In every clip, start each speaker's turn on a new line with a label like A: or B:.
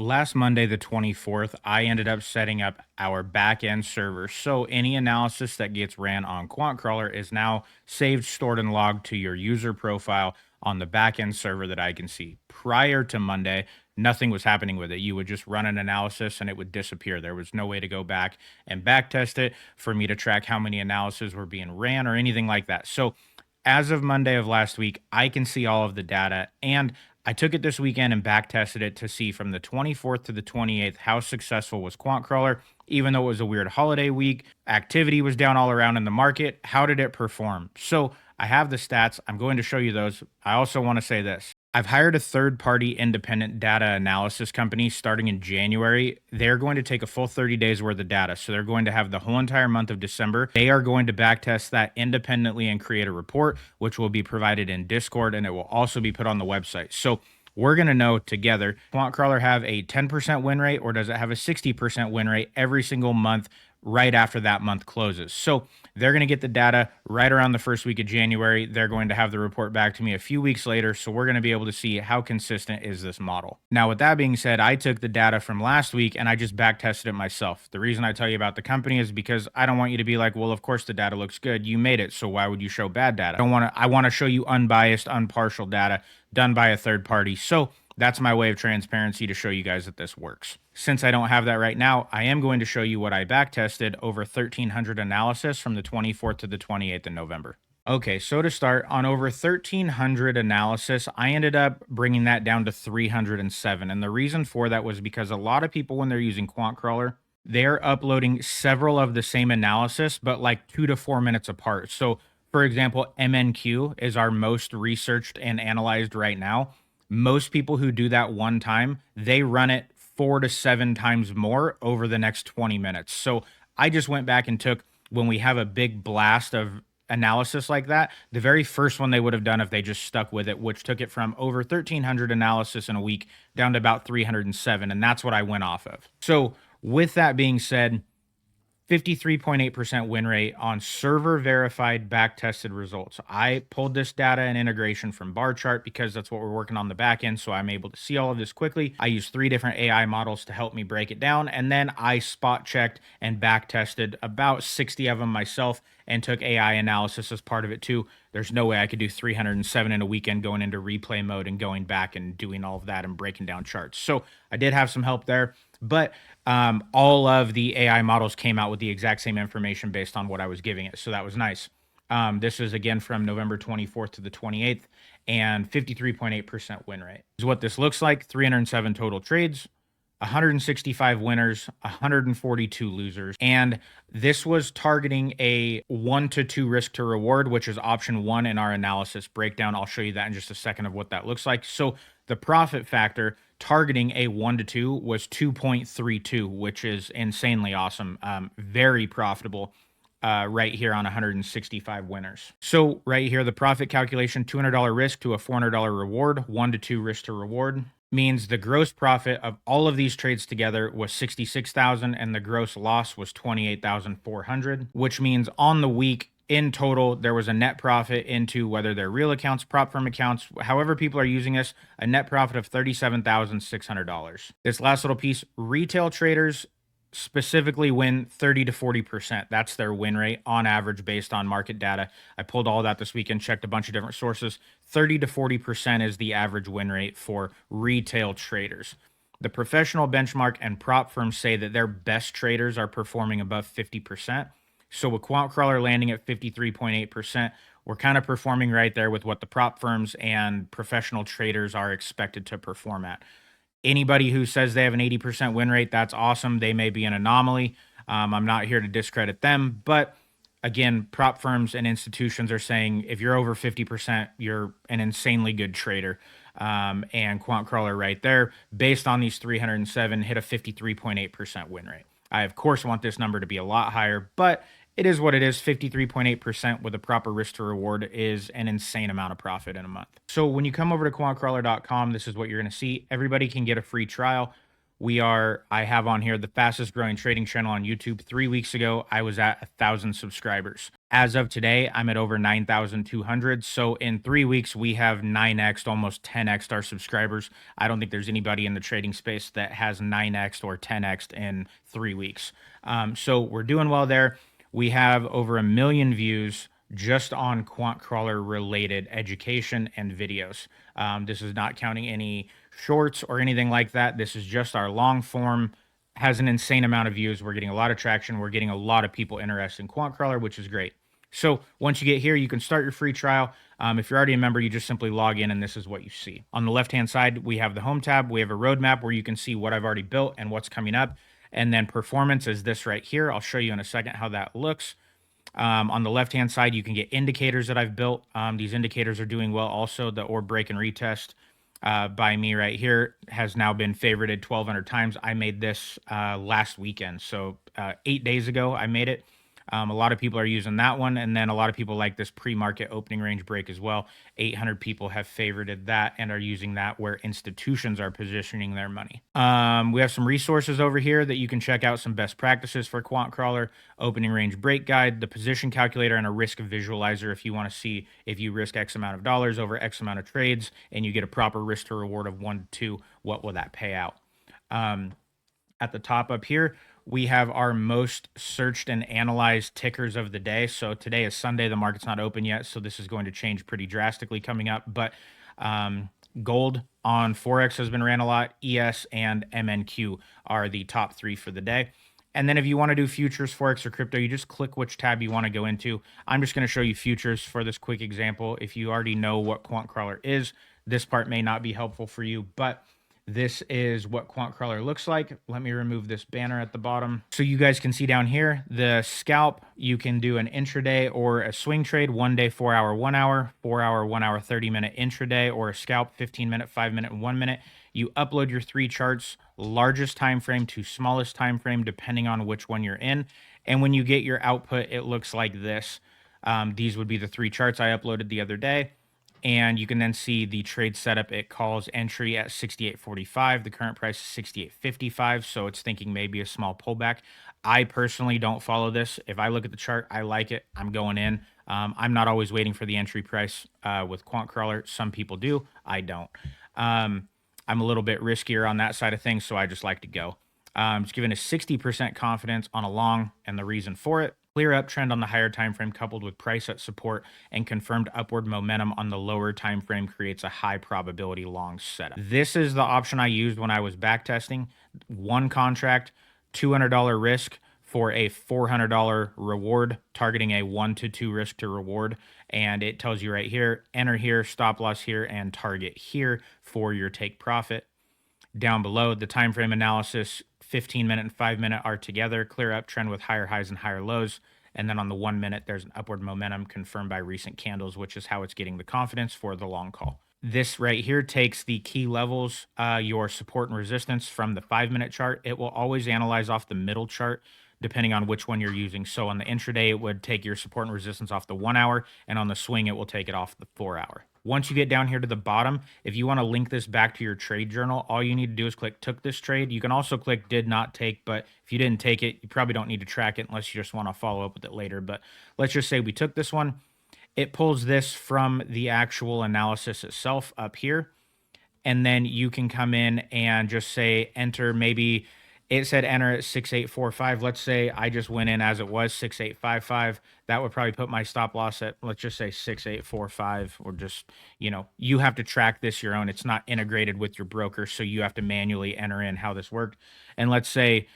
A: Last Monday, the 24th, I ended up setting up our backend server. So any analysis that gets ran on QuantCrawler is now saved, stored, and logged to your user profile on the backend server that I can see. Prior to Monday, nothing was happening with it. You would just run an analysis and it would disappear. There was no way to go back and backtest it for me to track how many analyses were being ran or anything like that. So as of Monday of last week, I can see all of the data, and I took it this weekend and back tested it to see from the 24th to the 28th how successful was QuantCrawler. Even though it was a weird holiday week, activity was down all around in the market. How did it perform? So I have the stats. I'm going to show you those. I also want to say this. I've hired a third party independent data analysis company starting in January. They're going to take a full 30 days worth of data. So they're going to have the whole entire month of December. They are going to backtest that independently and create a report, which will be provided in Discord, and it will also be put on the website. So we're going to know together, QuantCrawler have a 10% win rate, or does it have a 60% win rate every single month right after that month closes? So they're going to get the data right around the first week of January. They're going to have the report back to me a few weeks later. So we're going to be able to see how consistent is this model. Now, with that being said, I took the data from last week and I just back tested it myself. The reason I tell you about the company is because I don't want you to be like, well, of course the data looks good. You made it. So why would you show bad data? I want to show you unbiased, impartial data done by a third party. So that's my way of transparency to show you guys that this works. Since I don't have that right now, I am going to show you what I backtested over 1,300 analysis from the 24th to the 28th of November. Okay, so to start, on over 1,300 analysis, I ended up bringing that down to 307. And the reason for that was because a lot of people, when they're using QuantCrawler, they're uploading several of the same analysis, but like 2 to 4 minutes apart. So, for example, MNQ is our most researched and analyzed right now. Most people who do that one time, they run it 4 to 7 times more over the next 20 minutes. So I just went back and took, when we have a big blast of analysis like that, the very first one they would have done if they just stuck with it, which took it from over 1,300 analysis in a week down to about 307. And that's what I went off of. So with that being said, 53.8% win rate on server verified back tested results. I pulled this data and integration from bar chart because that's what we're working on the back end. So I'm able to see all of this quickly. I used 3 different AI models to help me break it down. And then I spot checked and back tested about 60 of them myself and took AI analysis as part of it too. There's no way I could do 307 in a weekend going into replay mode and going back and doing all of that and breaking down charts. So I did have some help there, but all of the AI models came out with the exact same information based on what I was giving it. So that was nice. This is again from November 24th to the 28th, and 53.8% win rate is what this looks like. 307 total trades, 165 winners, 142 losers. And this was targeting a 1 to 2 risk to reward, which is option 1 in our analysis breakdown. I'll show you that in just a second of what that looks like. So the profit factor targeting a 1 to 2 was 2.32, which is insanely awesome. Very profitable. Right here on 165 winners. So right here, the profit calculation, $200 risk to a $400 reward, 1 to 2 risk to reward, means the gross profit of all of these trades together was 66,000 and the gross loss was 28,400, which means on the week in total, there was a net profit into whether they're real accounts, prop firm accounts, however people are using this, a net profit of $37,600. This last little piece, retail traders specifically win 30 to 40%. That's their win rate on average based on market data. I pulled all that this weekend, checked a bunch of different sources. 30 to 40% is the average win rate for retail traders. The professional benchmark and prop firms say that their best traders are performing above 50%. So with QuantCrawler landing at 53.8%, we're kind of performing right there with what the prop firms and professional traders are expected to perform at. Anybody who says they have an 80% win rate, that's awesome. They may be an anomaly. I'm not here to discredit them. But again, prop firms and institutions are saying if you're over 50%, you're an insanely good trader. And QuantCrawler right there, based on these 307, hit a 53.8% win rate. I, of course, want this number to be a lot higher, but it is what it is. 53.8% with a proper risk to reward is an insane amount of profit in a month. So when you come over to quantcrawler.com, this is what you're going to see. Everybody can get a free trial. I have on here the fastest growing trading channel on YouTube. 3 weeks ago, I was at 1,000 subscribers. As of today, I'm at over 9,200. So in 3 weeks, we have 9x, almost 10x our subscribers. I don't think there's anybody in the trading space that has 9x or 10x in 3 weeks. So we're doing well there. We have over 1 million views just on QuantCrawler related education and videos. This is not counting any shorts or anything like that. This is just our long form, has an insane amount of views. We're getting a lot of traction. We're getting a lot of people interested in QuantCrawler, which is great. So once you get here, you can start your free trial. If you're already a member, you just simply log in and this is what you see. On the left-hand side, we have the home tab. We have a roadmap where you can see what I've already built and what's coming up. And then performance is this right here. I'll show you in a second how that looks. On the left-hand side, you can get indicators that I've built. These indicators are doing well. Also, the orb break and retest by me right here has now been favorited 1,200 times. I made this last weekend. So 8 days ago, I made it. A lot of people are using that one. And then a lot of people like this pre-market opening range break as well. 800 people have favorited that and are using that where institutions are positioning their money. We have some resources over here that you can check out, some best practices for QuantCrawler, opening range break guide, the position calculator, and a risk visualizer if you want to see if you risk X amount of dollars over X amount of trades and you get a proper risk to reward of 1 to 2, what will that pay out? At the top up here, we have our most searched and analyzed tickers of the day. So today is Sunday. The market's not open yet. So this is going to change pretty drastically coming up. But gold on Forex has been ran a lot. ES and MNQ are the top 3 for the day. And then if you want to do futures, Forex, or crypto, you just click which tab you want to go into. I'm just going to show you futures for this quick example. If you already know what QuantCrawler is, this part may not be helpful for you, but this is what QuantCrawler looks like. Let me remove this banner at the bottom. So you guys can see down here, the scalp, you can do an intraday or a swing trade, 1 day, 4 hour, 1 hour, 4 hour, 1 hour, 30-minute intraday, or a scalp, 15-minute, 5-minute, and 1 minute. You upload your 3 charts, largest time frame to smallest time frame, depending on which one you're in. And when you get your output, it looks like this. These would be the 3 charts I uploaded the other day. And you can then see the trade setup. It calls entry at 68.45. The current price is 68.55. So it's thinking maybe a small pullback. I personally don't follow this. If I look at the chart, I like it. I'm going in. I'm not always waiting for the entry price with QuantCrawler. Some people do. I don't. I'm a little bit riskier on that side of things, so I just like to go. It's given a 60% confidence on a long, and the reason for it: clear uptrend on the higher time frame coupled with price at support and confirmed upward momentum on the lower time frame creates a high probability long setup. This is the option I used when I was backtesting. 1 contract, $200 risk for a $400 reward, targeting a 1 to 2 risk to reward. And it tells you right here, enter here, stop loss here, and target here for your take profit. Down below, the time frame analysis, 15-minute and 5-minute are together, clear uptrend with higher highs and higher lows. And then on the 1 minute, there's an upward momentum confirmed by recent candles, which is how it's getting the confidence for the long call. This right here takes the key levels, your support and resistance from the 5-minute chart. It will always analyze off the middle chart, depending on which one you're using. So on the intraday, it would take your support and resistance off the 1 hour, and on the swing, it will take it off the 4 hour. Once you get down here to the bottom, if you want to link this back to your trade journal, all you need to do is click took this trade. You can also click did not take, but if you didn't take it, you probably don't need to track it unless you just want to follow up with it later. But let's just say we took this one. It pulls this from the actual analysis itself up here. And then you can come in and just say enter. Maybe it said enter at 6845. Let's say I just went in as it was 6855. That would probably put my stop loss at, let's just say 6845, or just, you have to track this your own. It's not integrated with your broker, so you have to manually enter in how this worked. And let's say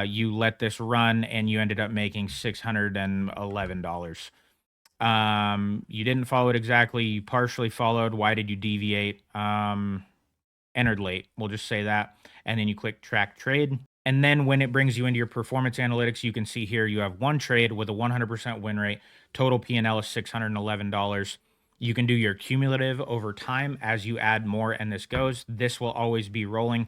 A: you let this run and you ended up making $611. You didn't follow it exactly. You partially followed. Why did you deviate? Entered late. We'll just say that. And then you click track trade. And then when it brings you into your performance analytics, you can see here you have 1 trade with a 100% win rate. Total P&L is $611. You can do your cumulative over time as you add more and this goes. This will always be rolling.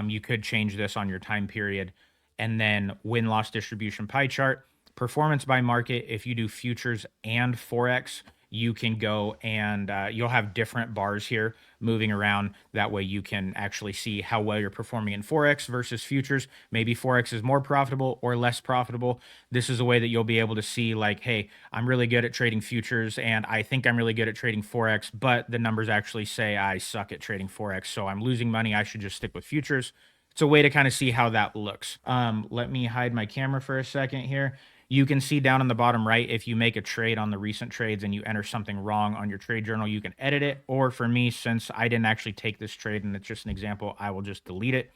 A: You could change this on your time period. And then win-loss distribution pie chart. Performance by market. If you do futures and Forex, you can go and you'll have different bars here moving around. That way you can actually see how well you're performing in Forex versus futures. Maybe Forex is more profitable or less profitable. This is a way that you'll be able to see, like, hey, I'm really good at trading futures and I think I'm really good at trading Forex, but the numbers actually say I suck at trading Forex. So I'm losing money. I should just stick with futures. It's a way to kind of see how that looks. Let me hide my camera for a second here. You can see down in the bottom right, if you make a trade on the recent trades and you enter something wrong on your trade journal, you can edit it. Or for me, since I didn't actually take this trade and it's just an example, I will just delete it,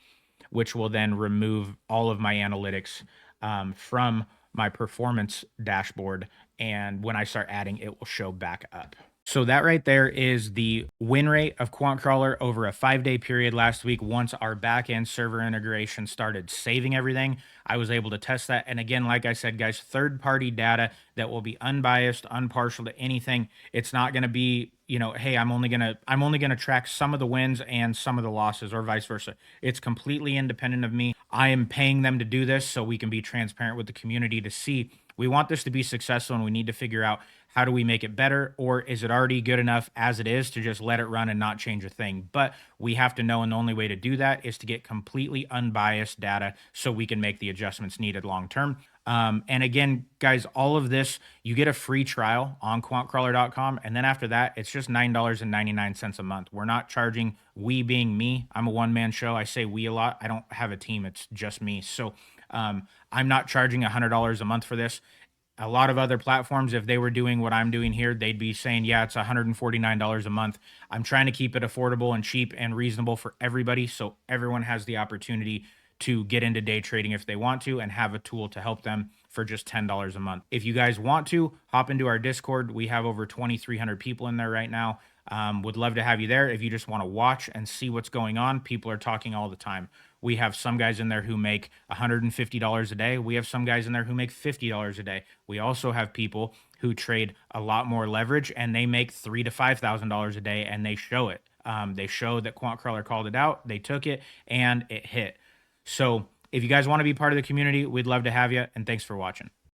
A: which will then remove all of my analytics from my performance dashboard. And when I start adding, it will show back up. So that right there is the win rate of QuantCrawler over a 5-day period last week. Once our backend server integration started saving everything, I was able to test that. And again, like I said, guys, third-party data that will be unbiased, impartial to anything. It's not going to be, hey, I'm only gonna track some of the wins and some of the losses, or vice versa. It's completely independent of me. I am paying them to do this so we can be transparent with the community to see. We want this to be successful, and we need to figure out, how do we make it better, or is it already good enough as it is to just let it run and not change a thing? But we have to know, and the only way to do that is to get completely unbiased data so we can make the adjustments needed long term. And again, guys, all of this, you get a free trial on quantcrawler.com. And then after that, it's just $9.99 a month. We're not charging, we being me. I'm a one-man show. I say we a lot. I don't have a team. It's just me. So I'm not charging $100 a month for this. A lot of other platforms, if they were doing what I'm doing here, they'd be saying, yeah, it's $149 a month. I'm trying to keep it affordable and cheap and reasonable for everybody, so everyone has the opportunity to get into day trading if they want to and have a tool to help them for just $10 a month. If you guys want to, hop into our Discord. We have over 2,300 people in there right now. Would love to have you there. If you just want to watch and see what's going on, people are talking all the time. We have some guys in there who make $150 a day. We have some guys in there who make $50 a day. We also have people who trade a lot more leverage and they make $3,000 to $5,000 a day, and they show it. They show that QuantCrawler called it out, they took it, and it hit. So if you guys want to be part of the community, we'd love to have you, and thanks for watching.